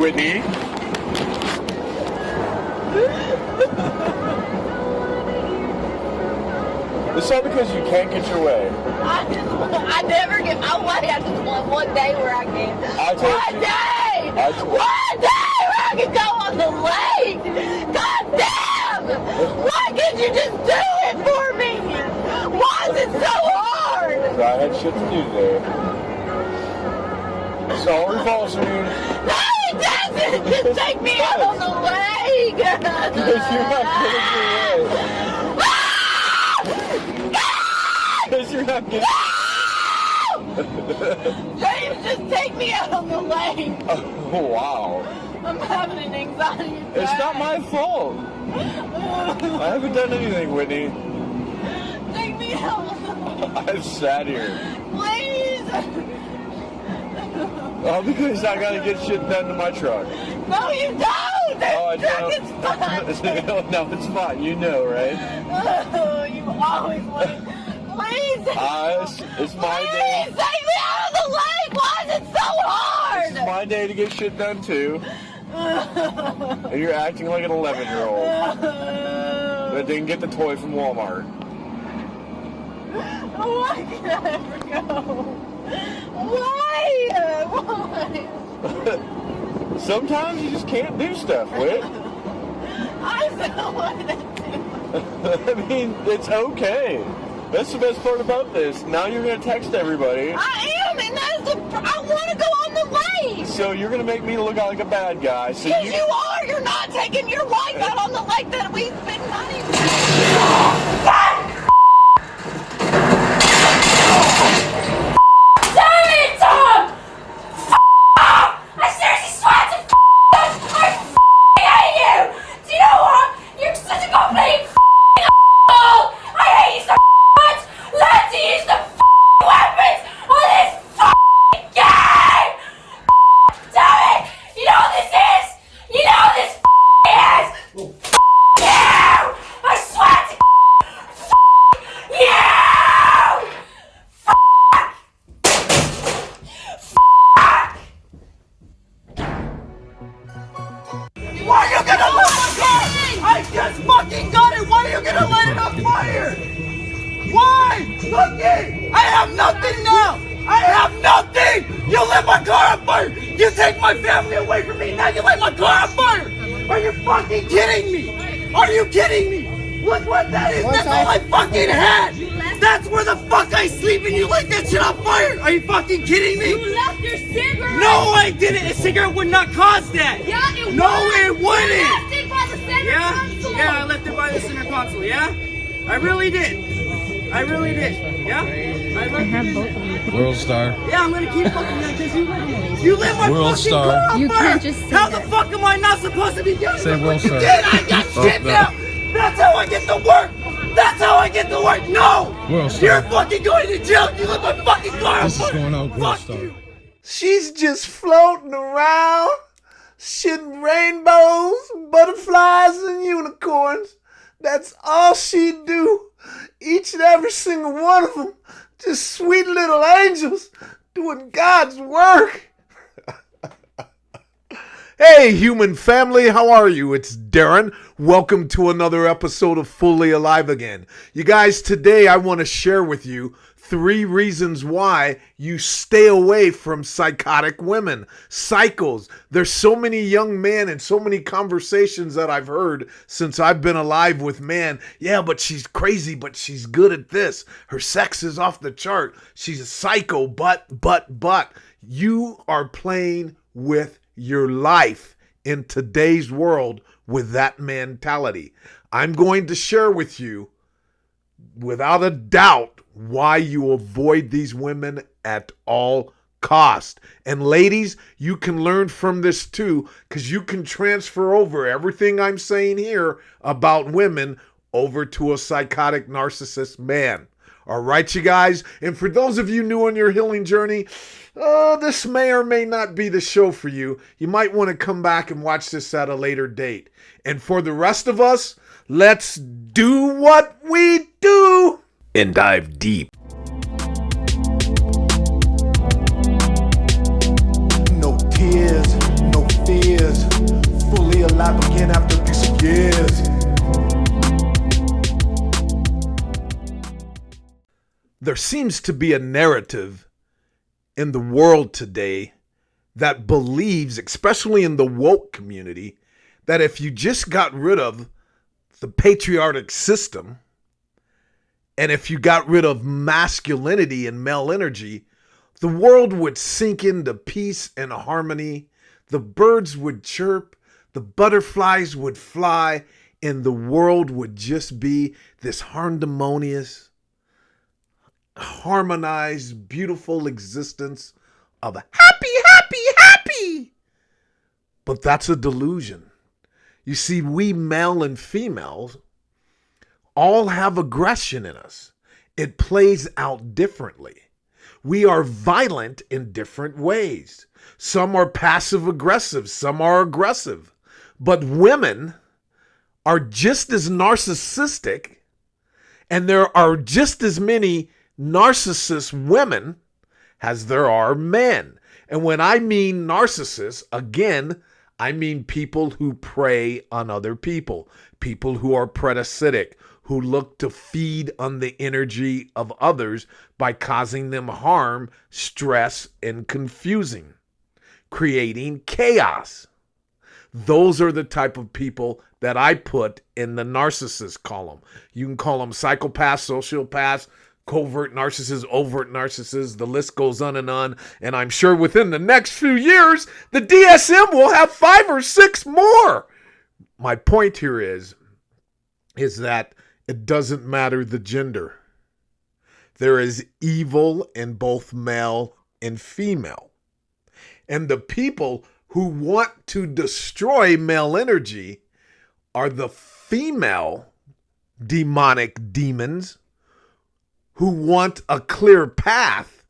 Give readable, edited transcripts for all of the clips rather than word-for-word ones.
Whitney. It's all because you can't get your way. I never get my way. I just want one day where I can. One day where I can go on the lake. God damn! Why can't you just do it for me? Why is it so hard? I had shit to do today. Sorry, falls me. No, it doesn't. Just take me out on the lake. Because you're not getting your way. Because you're not getting. James, just take me out on the lake. Oh, wow. I'm having an anxiety attack. It's not my fault. I haven't done anything, Whitney. Take me out. I've sat here. Please. Oh, because I gotta get shit done to my truck. No, you don't. I Truck is fine. No, it's fine. You know, right? Oh, you always want to. Please. It's my Please day. take me out of the lake. Why is it so hard? It's my day to get shit done too. And you're acting like an 11-year-old that didn't get the toy from Walmart. Why can't I ever go? Why? Sometimes you just can't do stuff, Whit. I still want to do it. I mean, it's okay. That's the best part about this. Now you're going to text everybody. I am, and I want to go on the lake. So you're going to make me look like a bad guy. So Yes, you are. You're not taking your wife out on the lake that we spend money with. Damn it, Tom! I seriously swear to I hate you! Do you know what? You're such a complete asshole! I hate you so much! Learn to use the weapons on this game! Damn it! You know what this is? You know what this is? You! I swear to you! Why are you gonna let my car? I just fucking got it! Why are you gonna let it on fire? Why? Lucky! I have nothing now! I have nothing! You lit my car on fire! You take my family away from me, now you light my car on fire! Are you fucking kidding me? Are you kidding me? Look what that is! That's all I fucking had! That's where the fuck I sleep and you light that shit on fire! Are you fucking kidding me? You left your cigarette! No, I didn't! A cigarette would not cause that! Yeah, it No, was! it wouldn't! You left it by the center console! Yeah, I left it by the center console, yeah? I really did. I really did, yeah? I have both of them. World Star. Yeah, I'm gonna keep fucking that because you lit my World fucking Star. car on You fire. can't just say How that. the fuck am I not supposed to be getting Say World you Star. did, I got shit no. now! That's how I get to work! That's how I get to work! No! World Star. You're fucking going to jail! You lit my fucking car on This is fire! going on World Fuck Star. you! She's just floating around, shitting rainbows, butterflies, and unicorns. That's all she do. Each and every single one of them, just sweet little angels doing God's work. Hey, human family, how are you? It's Darren. Welcome to another episode of Fully Alive Again. You guys, today I want to share with you 3 reasons why you stay away from psychotic women, psychos. There's so many young men and so many conversations that I've heard since I've been alive with man. Yeah, but she's crazy, but she's good at this. Her sex is off the chart. She's a psycho, but. You are playing with your life in today's world with that mentality. I'm going to share with you, without a doubt, why you avoid these women at all cost. And ladies, you can learn from this too, because you can transfer over everything I'm saying here about women over to a psychotic narcissist man. All right, you guys? And for those of you new on your healing journey, this may or may not be the show for you. You might want to come back and watch this at a later date. And for the rest of us, let's do what we do and dive deep. No tears, no fears. there seems to be a narrative in the world today that believes, especially in the woke community, that if you just got rid of the patriarchal system and if you got rid of masculinity and male energy, the world would sink into peace and harmony. The birds would chirp, the butterflies would fly, and the world would just be this harmonious, harmonized, beautiful existence of a happy, happy, happy. But that's a delusion. You see, we male and females all have aggression in us. It plays out differently. We are violent in different ways. Some are passive aggressive, some are aggressive. But women are just as narcissistic, and there are just as many narcissist women as there are men. And when I mean narcissists, again, I mean people who prey on other people, people who are parasitic, who look to feed on the energy of others by causing them harm, stress, and confusing, creating chaos. Those are the type of people that I put in the narcissist column. You can call them psychopaths, sociopaths, covert narcissists, overt narcissists. The list goes on. And I'm sure within the next few years, the DSM will have 5 or 6 more. My point here is that it doesn't matter the gender. There is evil in both male and female. And the people who want to destroy male energy are the female demonic demons who want a clear path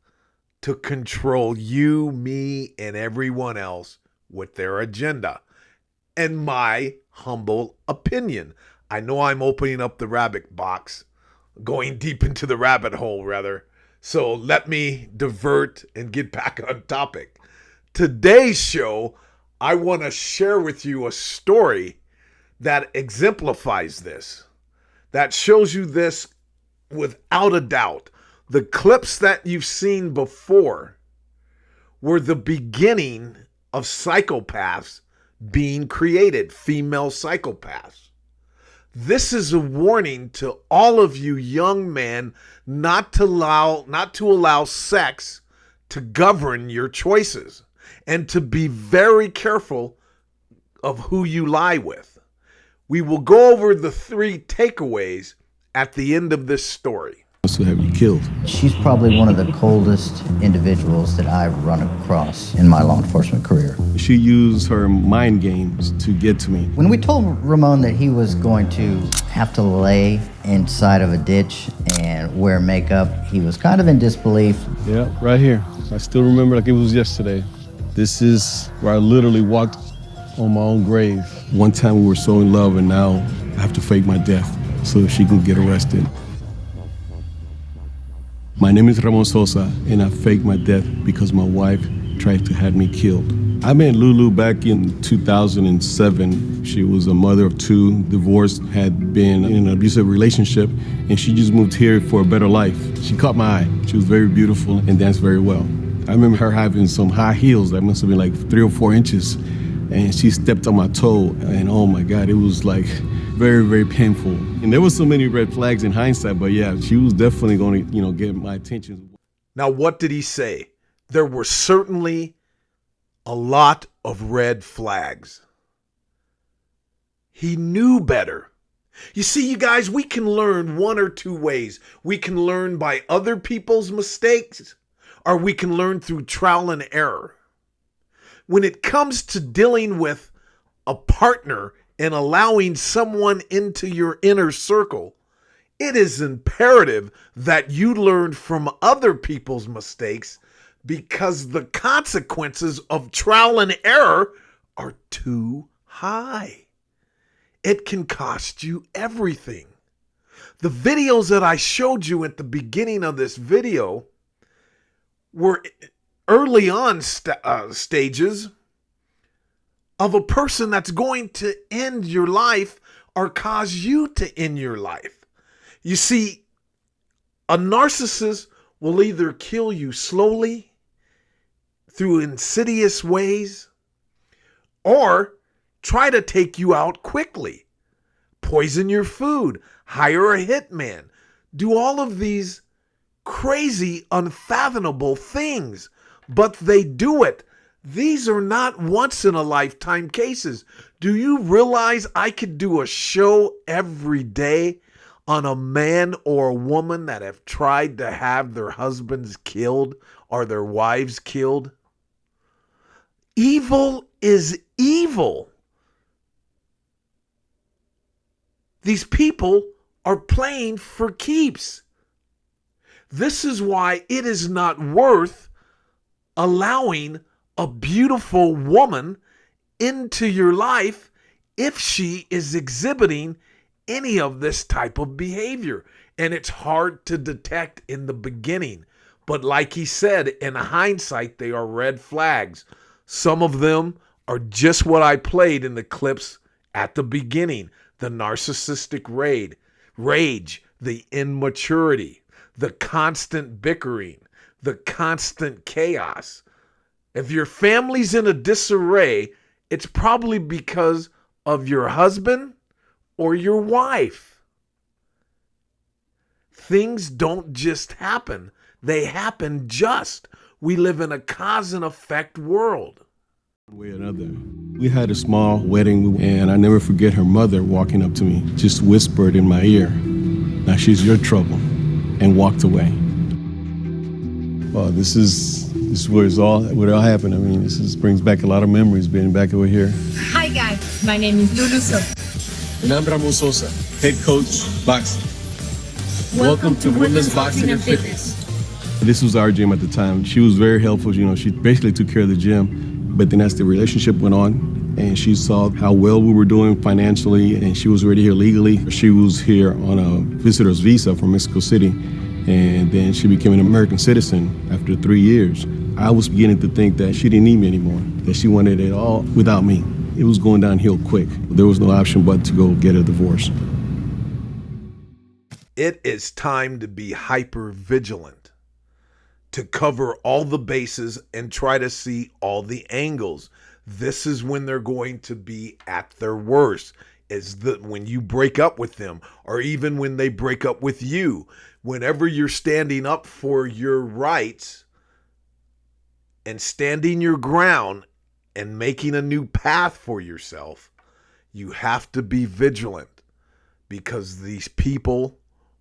to control you, me, and everyone else with their agenda. In my humble opinion, I know I'm opening up the rabbit box, going deep into the rabbit hole, rather. So let me divert and get back on topic. Today's show, I want to share with you a story that exemplifies this, that shows you this without a doubt. The clips that you've seen before were the beginning of psychopaths being created, female psychopaths. This is a warning to all of you young men not to allow sex to govern your choices, and to be very careful of who you lie with. We will go over the 3 takeaways at the end of this story. To have you killed. She's probably one of the coldest individuals that I've run across in my law enforcement career. She used her mind games to get to me. When we told Ramon that he was going to have to lay inside of a ditch and wear makeup, he was kind of in disbelief. Yeah, right here. I still remember like it was yesterday. This is where I literally walked on my own grave. One time we were so in love, and now I have to fake my death so she can get arrested. My name is Ramon Sosa, and I faked my death because my wife tried to have me killed. I met Lulu back in 2007. She was a mother of 2, divorced, had been in an abusive relationship, and she just moved here for a better life. She caught my eye. She was very beautiful and danced very well. I remember her having some high heels that must have been like 3 or 4 inches, and she stepped on my toe, and oh my God, it was like very, very painful. And there was so many red flags in hindsight, but yeah, she was definitely going to, get my attention. Now, what did he say? There were certainly a lot of red flags. He knew better. You see, you guys, we can learn 1 or 2 ways. We can learn by other people's mistakes, or we can learn through trial and error. When it comes to dealing with a partner and allowing someone into your inner circle, it is imperative that you learn from other people's mistakes, because the consequences of trial and error are too high. It can cost you everything. The videos that I showed you at the beginning of this video were early on stages of a person that's going to end your life or cause you to end your life. You see, a narcissist will either kill you slowly through insidious ways or try to take you out quickly, poison your food, hire a hitman, do all of these crazy, unfathomable things, but they do it. These are not once-in-a-lifetime cases. Do you realize I could do a show every day on a man or a woman that have tried to have their husbands killed or their wives killed? Evil is evil. These people are playing for keeps. This is why it is not worth allowing a beautiful woman into your life if she is exhibiting any of this type of behavior. And it's hard to detect in the beginning. But like he said, in hindsight, they are red flags. Some of them are just what I played in the clips at the beginning. The narcissistic rage, the immaturity, the constant bickering, the constant chaos. If your family's in a disarray, it's probably because of your husband or your wife. Things don't just happen. They happen just. We live in a cause and effect world. One way or another. We had a small wedding, and I never forget her mother walking up to me, just whispered in my ear, "Now she's your trouble," and walked away. Well, this is where it all happened. I mean, brings back a lot of memories being back over here. Hi guys, my name is Lulu Sosa. And I'm Ramon Sosa, head coach, boxing. Welcome to Women's Boxing and Fitness. This was our gym at the time. She was very helpful. You know, she basically took care of the gym. But then as the relationship went on, and she saw how well we were doing financially, and she was already here legally. She was here on a visitor's visa from Mexico City, and then she became an American citizen after 3 years. I was beginning to think that she didn't need me anymore, that she wanted it all without me. It was going downhill quick. There was no option but to go get a divorce. It is time to be hyper vigilant, to cover all the bases and try to see all the angles. This is when they're going to be at their worst, is that when you break up with them, or even when they break up with you. Whenever you're standing up for your rights and standing your ground and making a new path for yourself, you have to be vigilant, because these people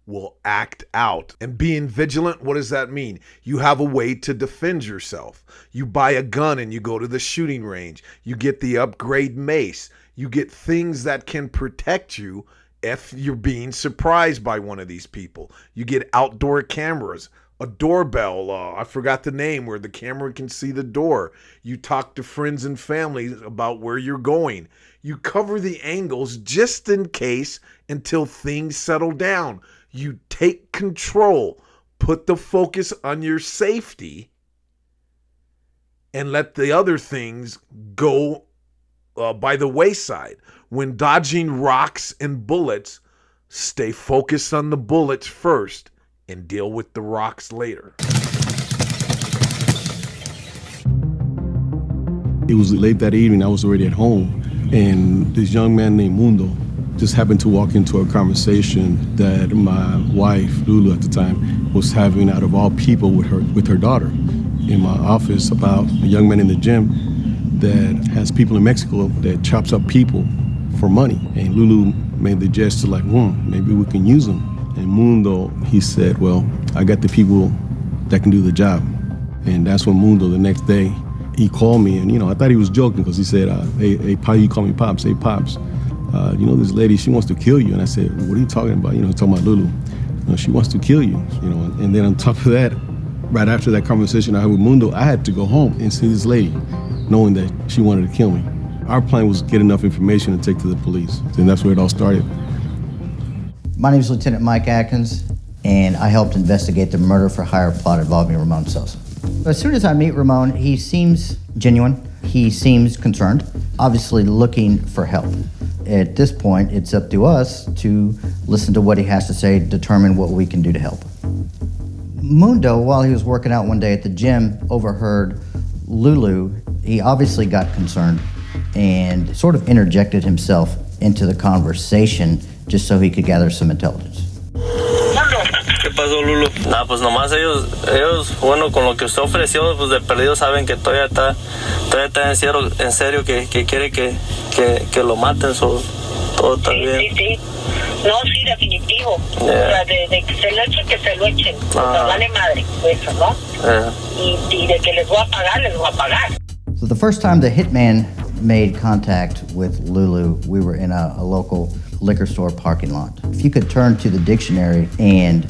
will act out. And being vigilant, what does that mean? You have a way to defend yourself. You buy a gun and you go to the shooting range. You get the upgrade mace. You get things that can protect you if you're being surprised by one of these people. You get outdoor cameras, a doorbell, I forgot the name, where the camera can see the door. You talk to friends and family about where you're going. You cover the angles just in case until things settle down. You take control, put the focus on your safety, and let the other things go by the wayside. When dodging rocks and bullets, stay focused on the bullets first and deal with the rocks later. It was late that evening. I was already at home, and this young man named Mundo just happened to walk into a conversation that my wife, Lulu at the time, was having, out of all people, with her daughter in my office, about a young man in the gym that has people in Mexico that chops up people for money. And Lulu made the gesture like, maybe we can use them. And Mundo, he said, well, I got the people that can do the job. And that's when Mundo, the next day, he called me, and I thought he was joking, because he said, hey, he called me Pops. Hey, Pops, this lady, she wants to kill you. And I said, what are you talking about? Talking about Lulu. She wants to kill you. And then on top of that, right after that conversation I had with Mundo, I had to go home and see this lady, knowing that she wanted to kill me. Our plan was to get enough information to take to the police. And that's where it all started. My name is Lieutenant Mike Atkins, and I helped investigate the murder for hire plot involving Ramon Sosa. As soon as I meet Ramon, he seems genuine. He seems concerned, obviously looking for help. At this point, it's up to us to listen to what he has to say, determine what we can do to help. Mundo, while he was working out one day at the gym, overheard Lulu. He obviously got concerned and sort of interjected himself into the conversation just so he could gather some intelligence. ¿Qué pasó, Lulu? Nah, pues nomás ellos, bueno, con lo que usted ofreció, pues de perdido saben que todavía está en serio que quiere que lo maten, todo está bien. Sí. No, sí, definitivo. O sea, de que se lo echen, que se lo echen. O sea, vale madre, eso, ¿no? Y de que les voy a pagar. So the first time the hitman made contact with Lulu, we were in a local liquor store parking lot. If you could turn to the dictionary and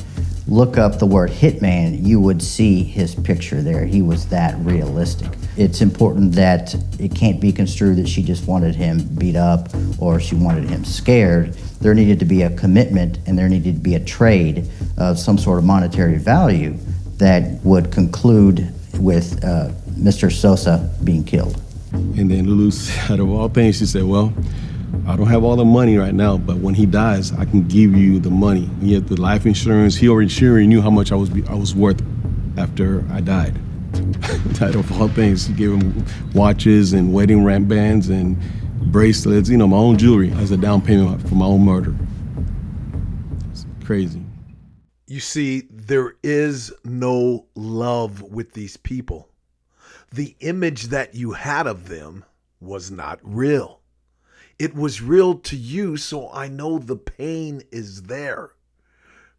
look up the word hitman, you would see his picture there. He was that realistic. It's important that it can't be construed that she just wanted him beat up or she wanted him scared. There needed to be a commitment and there needed to be a trade of some sort of monetary value that would conclude with Mr. Sosa being killed. And then Lulu, out of all things, she said, well, I don't have all the money right now, but when he dies, I can give you the money. He had the life insurance. He already knew how much I was worth after I died. Out of all things, he gave him watches and wedding ring bands and bracelets, my own jewelry as a down payment for my own murder. It's crazy. You see, there is no love with these people. The image that you had of them was not real. It was real to you, so I know the pain is there.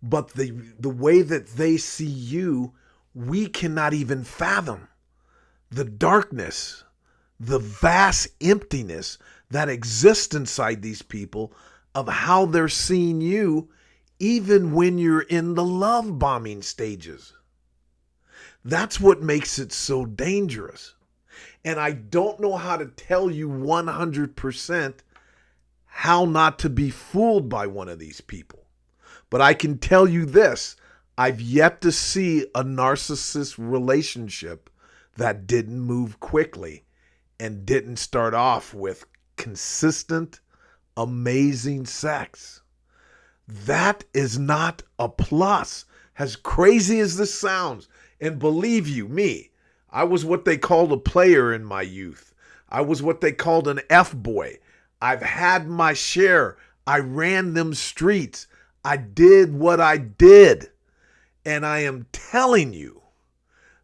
But the way that they see you, we cannot even fathom. The darkness, the vast emptiness that exists inside these people of how they're seeing you, even when you're in the love bombing stages. That's what makes it so dangerous. And I don't know how to tell you 100% how not to be fooled by one of these people. But I can tell you this, I've yet to see a narcissist relationship that didn't move quickly and didn't start off with consistent, amazing sex. That is not a plus, as crazy as this sounds. And believe you me, I was what they called a player in my youth. I was what they called an F-boy. I've had my share. I ran them streets. I did what I did. And I am telling you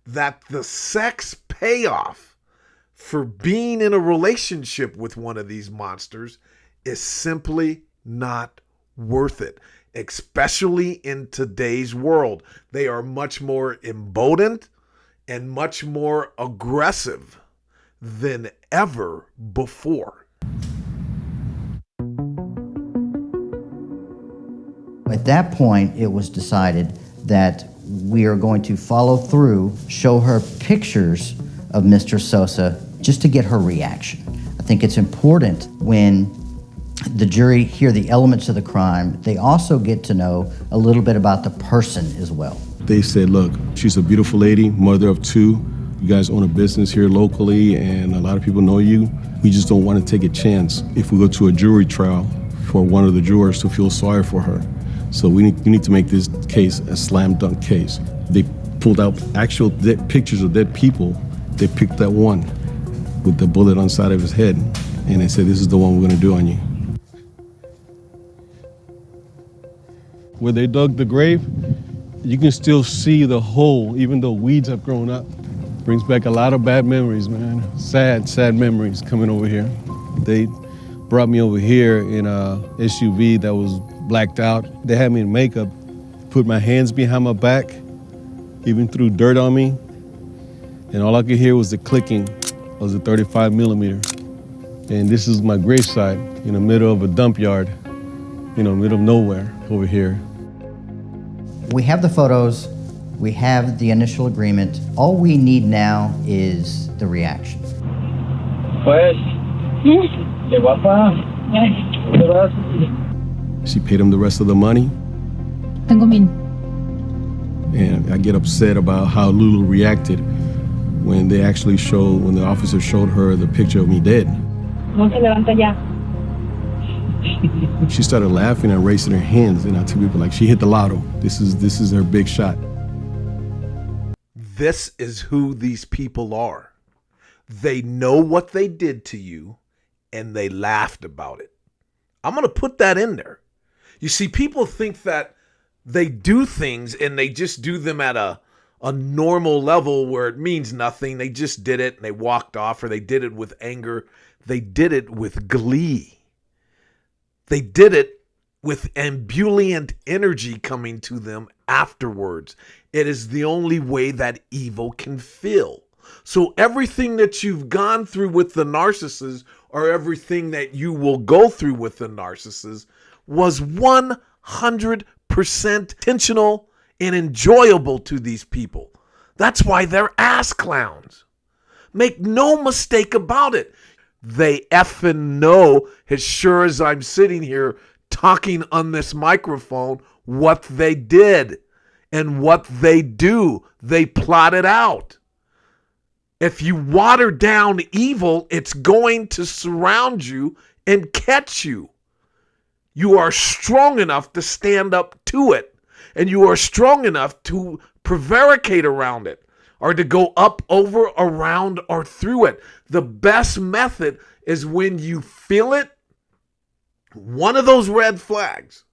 that the sex payoff for being in a relationship with one of these monsters is simply not worth it, especially in today's world. They are much more emboldened and much more aggressive than ever before. At that point, it was decided that we are going to follow through, show her pictures of Mr. Sosa just to get her reaction. I think it's important when the jury hear the elements of the crime, they also get to know a little bit about the person as well. They said, look, she's a beautiful lady, mother of two. You guys own a business here locally and a lot of people know you. We just don't want to take a chance if we go to a jury trial for one of the jurors to feel sorry for her. So we need to make this case a slam dunk case. They pulled out actual dead pictures of dead people. They picked that one with the bullet on the side of his head and they said, this is the one we're going to do on you. Where they dug the grave, you can still see the hole, even though weeds have grown up. Brings back a lot of bad memories, man. Sad memories coming over here. They brought me over here in a SUV that was blacked out. They had me in makeup, put my hands behind my back, even threw dirt on me. And all I could hear was the clicking of the 35 millimeter. And this is my gravesite in the middle of a dump yard, middle of nowhere over here. We have the photos, we have the initial agreement. All we need now is the reaction. Pues, de guapa. She paid him the rest of the money. Tengo mil. And I get upset about how Lulu reacted when the officer showed her the picture of me dead. No se levanta ya. She started laughing and raising her hands, and I tell people, like, she hit the lotto. This is her big shot. This is who these people are. They know what they did to you, and they laughed about it. I'm going to put that in there. You see, people think that they do things and they just do them at a normal level where it means nothing. They just did it and they walked off, or they did it with anger. They did it with glee. They did it with ebullient energy coming to them afterwards. It is the only way that evil can feel. So everything that you've gone through with the narcissist, or everything that you will go through with the narcissist, was 100% intentional and enjoyable to these people. That's why they're ass clowns. Make no mistake about it. They effing know, as sure as I'm sitting here talking on this microphone, what they did and what they do. They plot it out. If you water down evil, it's going to surround you and catch you. You are strong enough to stand up to it, and you are strong enough to prevaricate around it, or to go up, over, around, or through it. The best method is when you feel it, one of those red flags,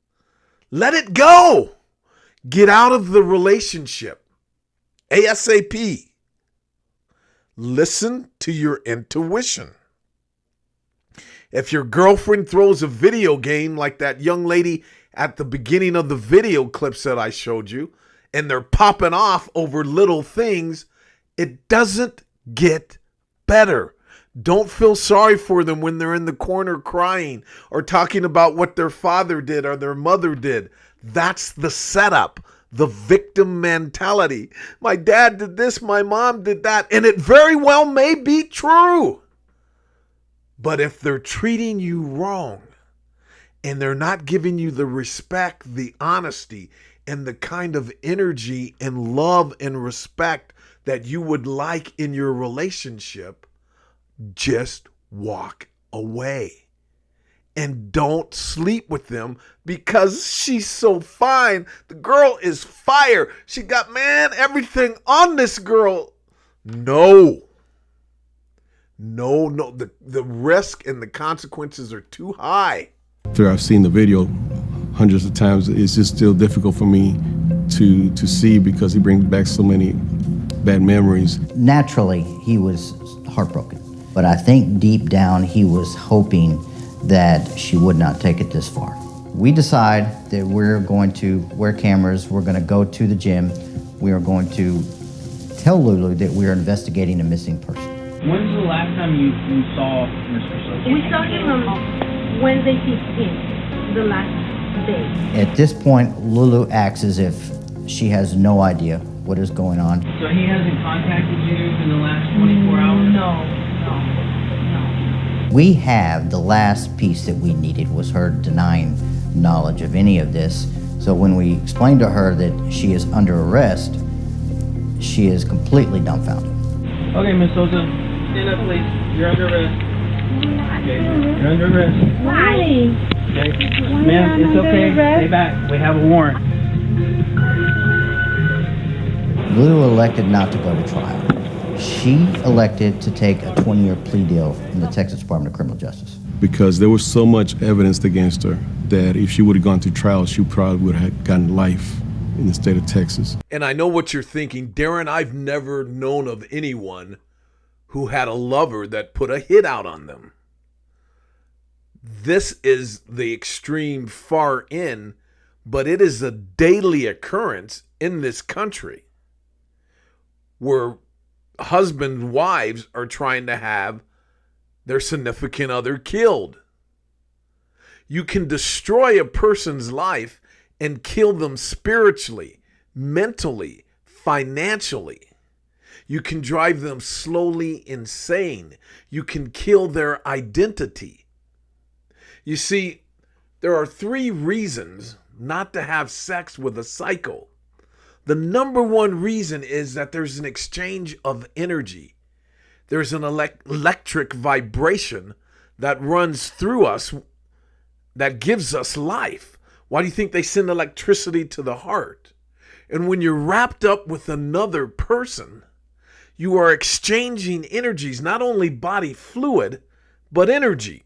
let it go. Get out of the relationship ASAP. Listen to your intuition. If your girlfriend throws a video game like that young lady at the beginning of the video clips that I showed you, and they're popping off over little things, it doesn't get better. Don't feel sorry for them when they're in the corner crying or talking about what their father did or their mother did. That's the setup, the victim mentality. My dad did this, my mom did that, and it very well may be true. But if they're treating you wrong and they're not giving you the respect, the honesty, and the kind of energy and love and respect that you would like in your relationship, just walk away. And don't sleep with them because she's so fine. The girl is fire. She got, everything on this girl. No. The risk and the consequences are too high. After I've seen the video hundreds of times, it's just still difficult for me to see, because he brings back so many bad memories. Naturally, he was heartbroken. But I think deep down, he was hoping that she would not take it this far. We decide that we're going to wear cameras, we're going to go to the gym, we are going to tell Lulu that we are investigating a missing person. When's the last time you saw Mr. Sosa? We saw him on Wednesday 15th, the last day. At this point, Lulu acts as if she has no idea what is going on. So he hasn't contacted you in the last 24 hours? No. We have the last piece that we needed was her denying knowledge of any of this. So when we explained to her that she is under arrest, she is completely dumbfounded. Okay, Miss Sosa, stand up, please. You're under arrest. Okay, you're under arrest. Why? Okay, ma'am, it's okay. Stay back. We have a warrant. Lulu elected not to go to trial. She elected to take a 20-year plea deal in the Texas Department of Criminal Justice. Because there was so much evidence against her that if she would have gone to trial, she probably would have gotten life in the state of Texas. And I know what you're thinking, Darren. I've never known of anyone who had a lover that put a hit out on them. This is the extreme far end, but it is a daily occurrence in this country where husband and wives are trying to have their significant other killed. You can destroy a person's life and kill them spiritually, mentally, financially. You can drive them slowly insane. You can kill their identity. You see, there are 3 reasons not to have sex with a psycho. The number one reason is that there's an exchange of energy. There's an electric vibration that runs through us that gives us life. Why do you think they send electricity to the heart? And when you're wrapped up with another person, you are exchanging energies, not only body fluid, but energy.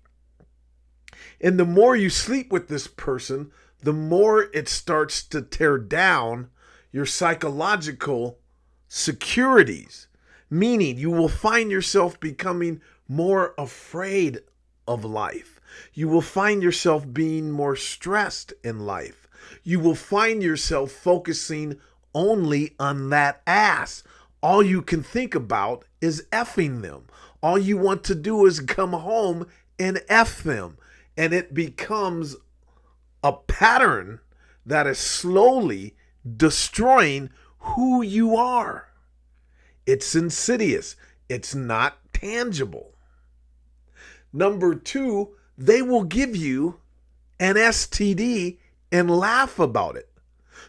And the more you sleep with this person, the more it starts to tear down your psychological securities, meaning you will find yourself becoming more afraid of life. You will find yourself being more stressed in life. You will find yourself focusing only on that ass. All you can think about is effing them. All you want to do is come home and F them. And it becomes a pattern that is slowly destroying who you are. It's insidious. It's not tangible. Number 2, they will give you an STD and laugh about it.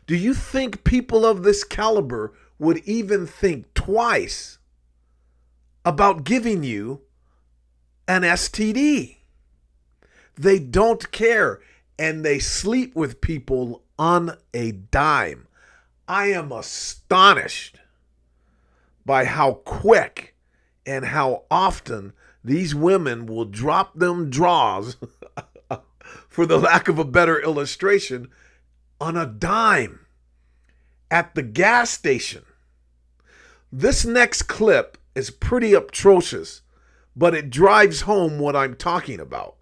Do you think people of this caliber would even think twice about giving you an STD? They don't care, and they sleep with people on a dime. I am astonished by how quick and how often these women will drop them draws, for the lack of a better illustration, on a dime at the gas station. This next clip is pretty atrocious, but it drives home what I'm talking about.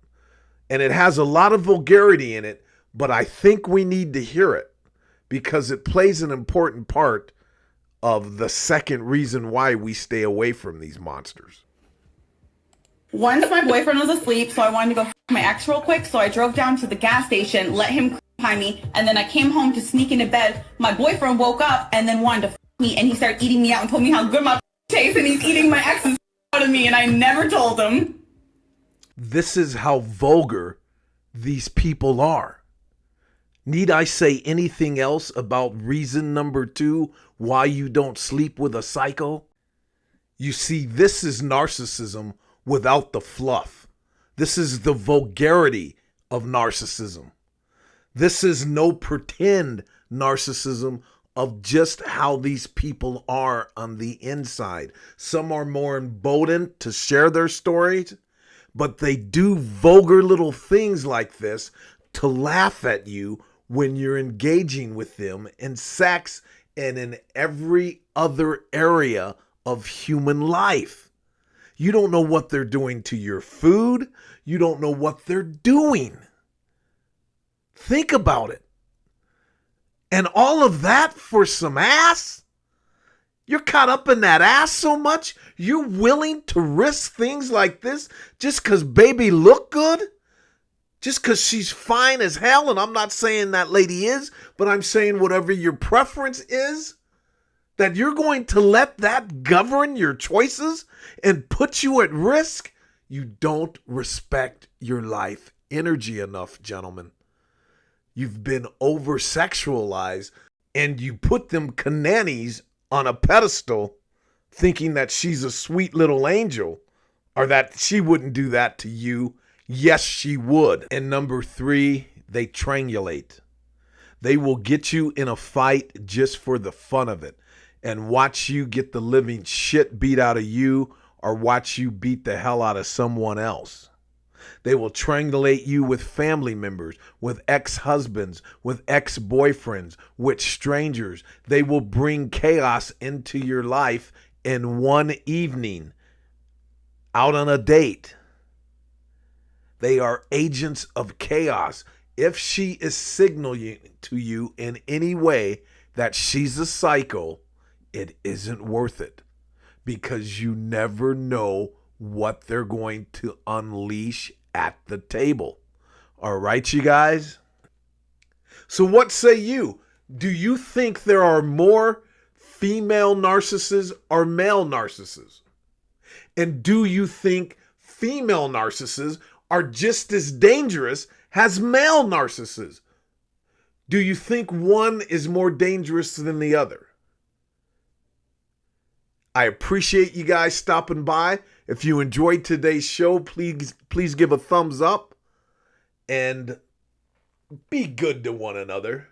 And it has a lot of vulgarity in it, but I think we need to hear it because it plays an important part of the second reason why we stay away from these monsters. Once my boyfriend was asleep, so I wanted to go f my ex real quick, so I drove down to the gas station, let him behind me, and then I came home to sneak into bed. My boyfriend woke up and then wanted to f me, and he started eating me out and told me how good my tastes, and he's eating my ex's out of me, and I never told him. This is how vulgar these people are. Need I say anything else about reason number 2 why you don't sleep with a psycho? You see, this is narcissism without the fluff. This is the vulgarity of narcissism. This is no pretend narcissism of just how these people are on the inside. Some are more emboldened to share their stories, but they do vulgar little things like this to laugh at you when you're engaging with them in sex and in every other area of human life. You don't know what they're doing to your food. You don't know what they're doing. Think about it. And all of that for some ass? You're caught up in that ass so much, you're willing to risk things like this just because baby look good? Just because she's fine as hell, and I'm not saying that lady is, but I'm saying whatever your preference is, that you're going to let that govern your choices and put you at risk? You don't respect your life energy enough, gentlemen. You've been over-sexualized, and you put them canannies on a pedestal thinking that she's a sweet little angel or that she wouldn't do that to you. Yes, she would. And number 3, they triangulate. They will get you in a fight just for the fun of it and watch you get the living shit beat out of you or watch you beat the hell out of someone else. They will triangulate you with family members, with ex-husbands, with ex-boyfriends, with strangers. They will bring chaos into your life in one evening, out on a date. They are agents of chaos. If she is signaling to you in any way that she's a psycho, it isn't worth it because you never know what they're going to unleash at the table. All right, you guys? So what say you? Do you think there are more female narcissists or male narcissists? And do you think female narcissists are just as dangerous as male narcissists? Do you think one is more dangerous than the other? I appreciate you guys stopping by. If you enjoyed today's show, please give a thumbs up and be good to one another.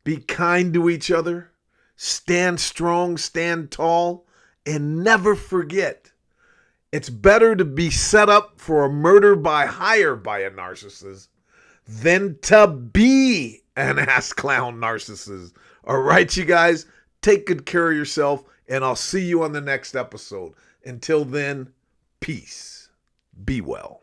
Be kind to each other. Stand strong, stand tall, and never forget, it's better to be set up for a murder by hire by a narcissist than to be an ass clown narcissist. All right, you guys, take good care of yourself, and I'll see you on the next episode. Until then, peace. Be well.